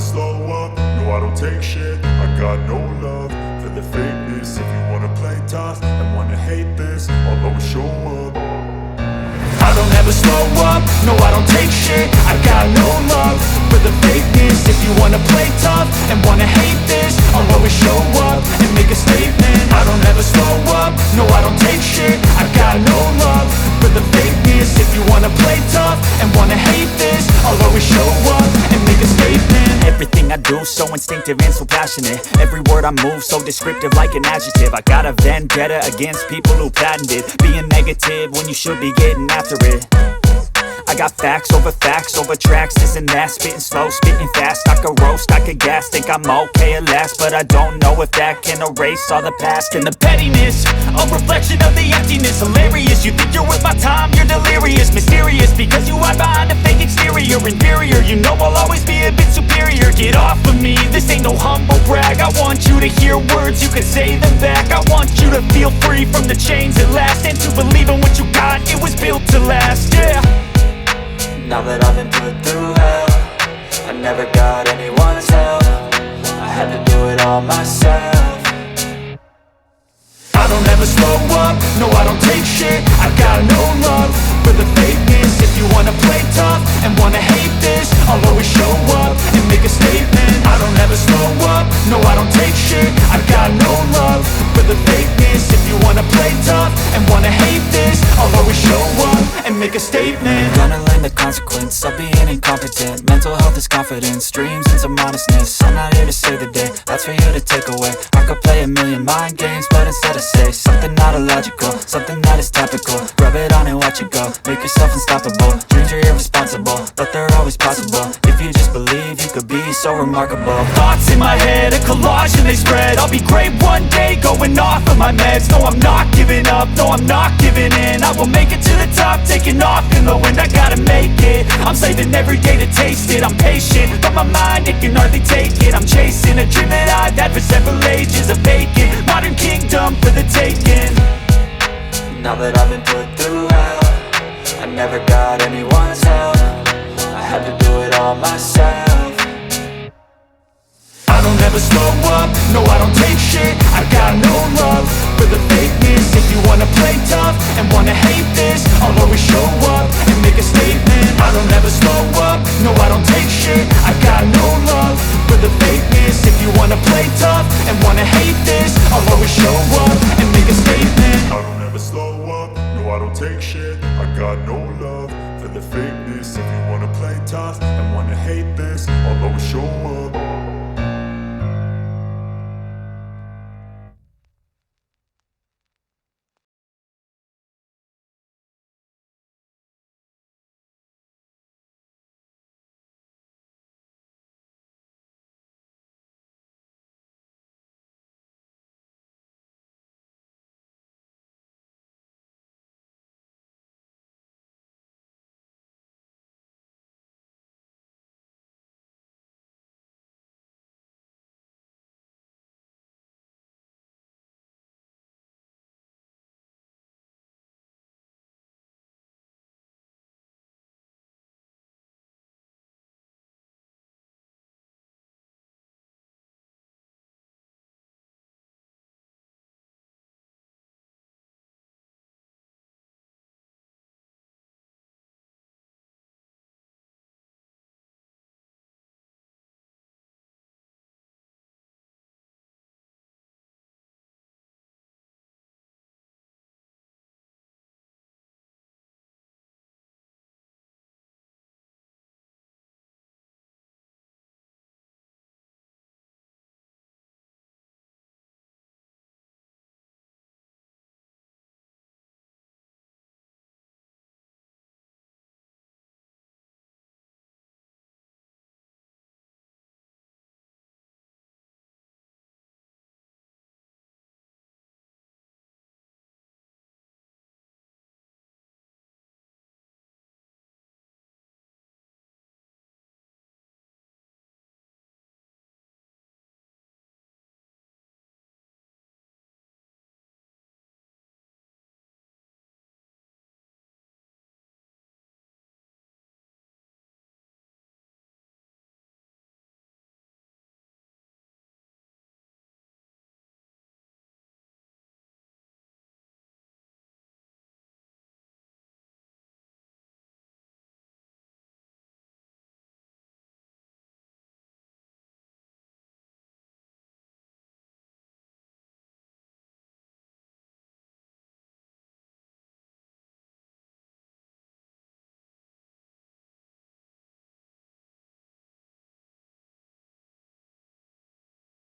slow up, no I don't take shit. I got no love for the fakeness. If you wanna play tough and wanna hate this, I'll always show up. I don't ever slow up, no I don't take shit. I got no love for the fakeness. If you wanna play tough and wanna hate this, I'll always show up and make a statement. I don't ever slow up, no I don't take shit. I got no love for the fakeness. If you wanna play tough and wanna hate this, I'll always show up and make a statement. Everything I do so instinctive and so passionate. Every word I move so descriptive like an adjective. I got a vendetta against people who patented being negative when you should be getting after it. I got facts over tracks, this and that. Spitting slow, spitting fast, I could roast, I could gas. Think I'm okay at last, but I don't know if that can erase all the past. And the pettiness, a reflection of the emptiness. Hilarious, you think you're worth my time, you're delirious. Mysterious, because you hide behind a fake exterior. Inferior, you know I'll always be a bit superior. Get off of me, this ain't no humble brag. I want you to hear words, you can say them back. I want you to feel free from the chains at last, and to believe in what you got, it was built to last, yeah. Now that I've been put through hell, I never got anyone's help. I had to do it all myself. I don't ever slow up, no I don't take shit. I got no love for the fakeness. If you wanna play tough and wanna hate this, I'll always show up and make a statement. I don't ever slow up, no I don't take shit. I got no love for the fakeness. If you wanna play tough and wanna hate this, I'll always show up and make a statement. Gonna learn the consequence of being incompetent. Mental health is confidence, dreams and some honestness. I'm not here to save the day, that's for you to take away. I could play a million mind games, but instead I say something not illogical, something that is topical. Rub it on and watch it go, make yourself unstoppable. Dreams are irresponsible, but they're always possible. If you just believe, you could be so remarkable. Thoughts in my head, a collage and they spread. I'll be great one day, going off of my meds. No, I'm not giving up, no, I'm not giving in. I will make it to the top, taking off in the wind. I gotta make it, I'm saving every day to taste it. I'm patient, but my mind, it can hardly take it. I'm chasing a dream that I've had for several ages. A vacant, modern kingdom for the taking. Now that I've been put through hell, I never got anyone's help. I had to do it all myself. I don't ever slow up, no I don't take shit. I got no love for the fakeness. If you wanna play tough and wanna hate this, I'll always show up and make a statement. I don't ever slow up, no I don't take shit. I got no love for the fakeness. If you wanna play tough and wanna hate